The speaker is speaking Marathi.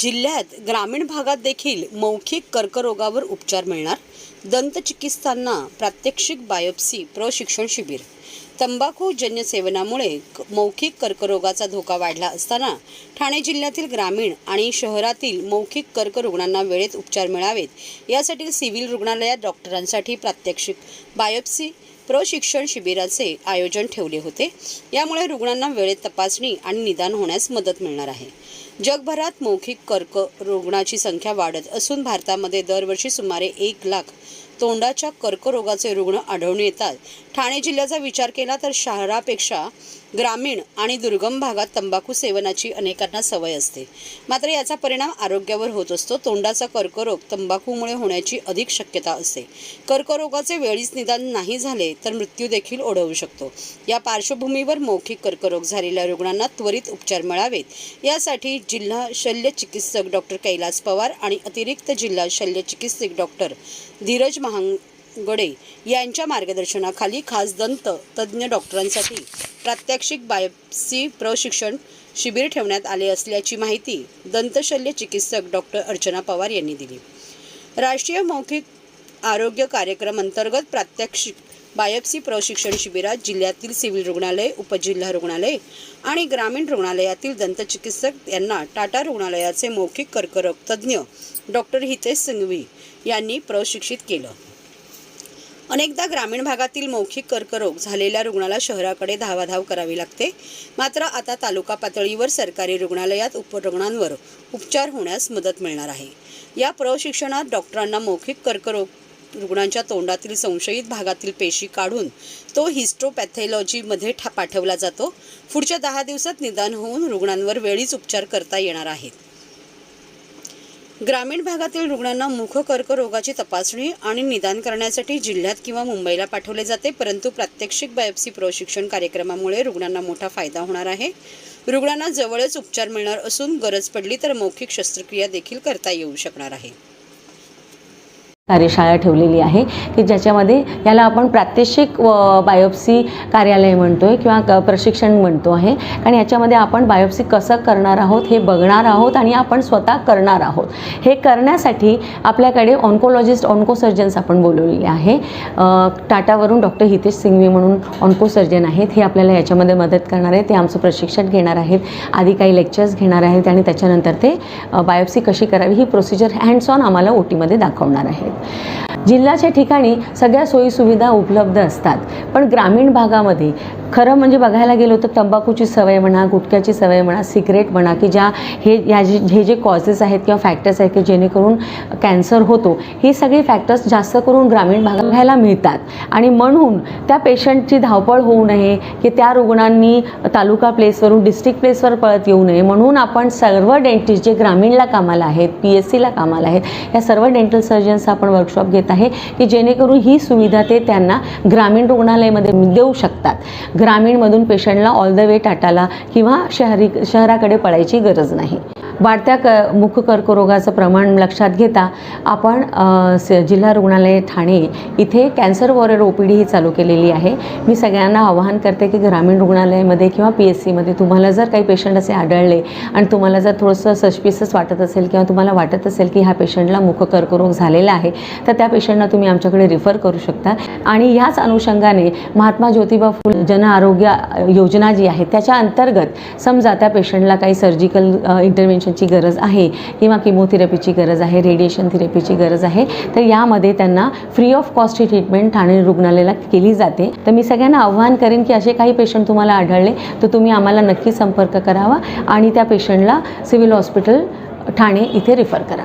जिल्ह्यात ग्रामीण भागात देखील मौखिक कर्करोगावर उपचार मिळणार. दंतचिकित्सांना प्रात्यक्षिक बायोप्सी प्रशिक्षण शिबिर. तंबाखूजन्य सेवनामुळे मौखिक कर्करोगाचा धोका वाढला असताना ठाणे जिल्ह्यातील ग्रामीण आणि शहरातील मौखिक कर्करुग्णांना वेळेत उपचार मिळावेत यासाठी सिव्हिल रुग्णालयात डॉक्टरांसाठी प्रात्यक्षिक बायोप्सी प्रशिक्षण शिबिराचे आयोजन ठेवले होते. यामुळे रुग्णांना वेळेत तपासणी आणि निदान होण्यास मदत मिळणार आहे. जगभरात मौखिक कर्करोगाची संख्या वाढत असून भारतामध्ये दरवर्षी सुमारे 1 लाख तोंडाच्या कर्करोगाचे रुग्ण आढळून येतात. ठाणे जिल्ह्याचा विचार केला तर शहरापेक्षा ग्रामीण आणि दुर्गम भागात तंबाखू सेवनाची अनेकांना सवय असते. मात्र याचा परिणाम आरोग्यावर होत असतो. तोंडाचा कर्करोग तंबाखूमुळे होण्याची अधिक शक्यता असते. कर्करोगाचे वेळीच निदान नाही झाले तर मृत्यू देखील ओढवू शकतो. या पार्श्वभूमीवर मौखिक कर्करोग झालेल्या रुग्णांना त्वरित उपचार मिळावेत यासाठी जिल्हा शल्य चिकित्सक डॉक्टर कैलास पवार आणि अतिरिक्त जिल्हा शल्य चिकित्सक डॉक्टर धीरज महांगडे यांच्या मार्गदर्शनाखाली खास दंत तज्ज्ञ डॉक्टरांसाठी प्रात्यक्षिक बायोप्सी प्रशिक्षण शिबिर ठेवण्यात आले असल्याची माहिती दंतशल्य चिकित्सक डॉक्टर अर्चना पवार यांनी दिली. राष्ट्रीय मौखिक आरोग्य कार्यक्रम अंतर्गत प्रात्यक्षिक बायोप्सी प्रशिक्षण शिबिरात जिल्ह्यातील सिव्हिल रुग्णालय, उपजिल्हा रुग्णालय आणि ग्रामीण रुग्णालयातील दंतचिकित्सक यांना टाटा रुग्णालयाचे मौखिक कर्करोग तज्ज्ञ डॉक्टर हितेश सिंघवी यांनी प्रशिक्षित केलं. अनेकदा ग्रामीण भागातील मौखिक कर्करोग झालेल्या रुग्णाला शहराकडे धावाधाव करावी लागते. मात्र आता तालुका पातळीवर सरकारी रुग्णालयात उपरुग्णांवर उपचार होण्यास मदत मिळणार आहे. या प्रशिक्षणात डॉक्टरांना मौखिक कर्करोग रुग्णांच्या तोंडातील संशयित भागातील पेशी काढून तो हिस्टोपॅथॉलॉजीमध्ये पाठवला जातो. पुढच्या 10 दिवसात निदान होऊन रुग्णांवर वेळीच उपचार करता येणार आहेत. ग्रामीण भागातील रुग्णांना मुख कर्करोगाची तपासणी आणि निदान करण्यासाठी जिल्ह्यात किंवा मुंबईला पाठवले जाते. परंतु प्रात्यक्षिक बायोप्सी प्रशिक्षण कार्यक्रमामुळे रुग्णांना मोठा फायदा होणार आहे. रुग्णांना जवळच उपचार मिळणार असून गरज पडली तर मौखिक शस्त्रक्रिया देखील करता येऊ शकणार आहे. कार्यशाळा ठेवलेली आहे की ज्याच्यामध्ये याला आपण प्रात्यक्षिक बायोप्सी कार्यालय म्हणतोय किंवा प्रशिक्षण म्हणतो आहे. आणि याच्यामध्ये आपण बायोप्सी कसं करणार आहोत हे बघणार आहोत आणि आपण स्वतः करणार आहोत. हे करण्यासाठी आपल्याकडे ऑन्कोलॉजिस्ट ऑन्कोसर्जन्स आपण बोलवलेले आहे. टाटावरून डॉक्टर हितेश सिंघवी म्हणून ऑन्कोसर्जन आहेत. हे आपल्याला याच्यामध्ये मदत करणार आहेत. ते आमचं प्रशिक्षण घेणार आहेत. आधी काही लेक्चर्स घेणार आहेत आणि त्याच्यानंतर ते बायोप्सी कशी करावी ही प्रोसिजर हँड्स ऑन आम्हाला ओटीमध्ये दाखवणार आहेत. जिल्ह्याच्या ठिकाणी सगळ्या सोयीसुविधा उपलब्ध असतात, पण ग्रामीण भागामध्ये खरं म्हणजे बघायला गेलो तर तंबाखूची सवय म्हणा, गुटख्याची सवय म्हणा, सिगरेट म्हणा की हे जे कॉजेस आहेत किंवा फॅक्टर्स आहेत की जेणेकरून कॅन्सर होतो, ही सगळी फॅक्टर्स जास्त करून ग्रामीण भागात बघायला मिळतात. आणि म्हणून त्या पेशंटची धावपळ होऊ नये की त्या रुग्णांनी तालुका प्लेसवरून डिस्ट्रिक्ट प्लेसवर पळत येऊ नये म्हणून आपण सर्व डेंटिस्ट जे ग्रामीणला कामाला आहेत, PSCला कामाला आहेत, या सर्व डेंटल सर्जन्स आपण वर्कशॉप घेत आहे की जेणेकरून ही सुविधा ते त्यांना ग्रामीण रुग्णालयामध्ये देऊ शकतात. ग्रामीणमधून पेशंटला ऑल द वे टाटाला किंवा शहराकडे पळायची गरज नाही. वाढत्या मुख कर्करोगाचं प्रमाण लक्षात घेता आपण जिल्हा रुग्णालय ठाणे इथे कॅन्सर वॉरियर OPD ही चालू केलेली आहे. मी सगळ्यांना आवाहन करते की ग्रामीण रुग्णालयामध्ये किंवा PSCमध्ये तुम्हाला जर काही पेशंट असे आढळले आणि तुम्हाला जर थोडंसं सस्पिशियस वाटत असेल किंवा तुम्हाला वाटत असेल की ह्या पेशंटला मुख कर्करोग झालेला आहे तर त्या पेशंटला तुम्ही आमच्याकडे रिफर करू शकता. आणि याच अनुषंगाने महात्मा ज्योतिबा फुले जन आरोग्य योजना जी आहे त्याच्या अंतर्गत समजा त्या पेशंटला काही सर्जिकल इंटरव्हेन्शनची गरज आहे किंवा किमोथेरपीची गरज आहे, रेडिएशन थेरपीची गरज आहे, तर यामध्ये त्यांना free of cost he treatment Thane रुग्णालयाला केली जाते. तर मी सगळ्यांना आव्हान करेन की असे काही पेशंट तुम्हाला आढळले तर तुम्ही आम्हाला नक्की संपर्क करावा आणि त्या पेशंटला सिव्हिल हॉस्पिटल ठाणे इथे रिफर करा.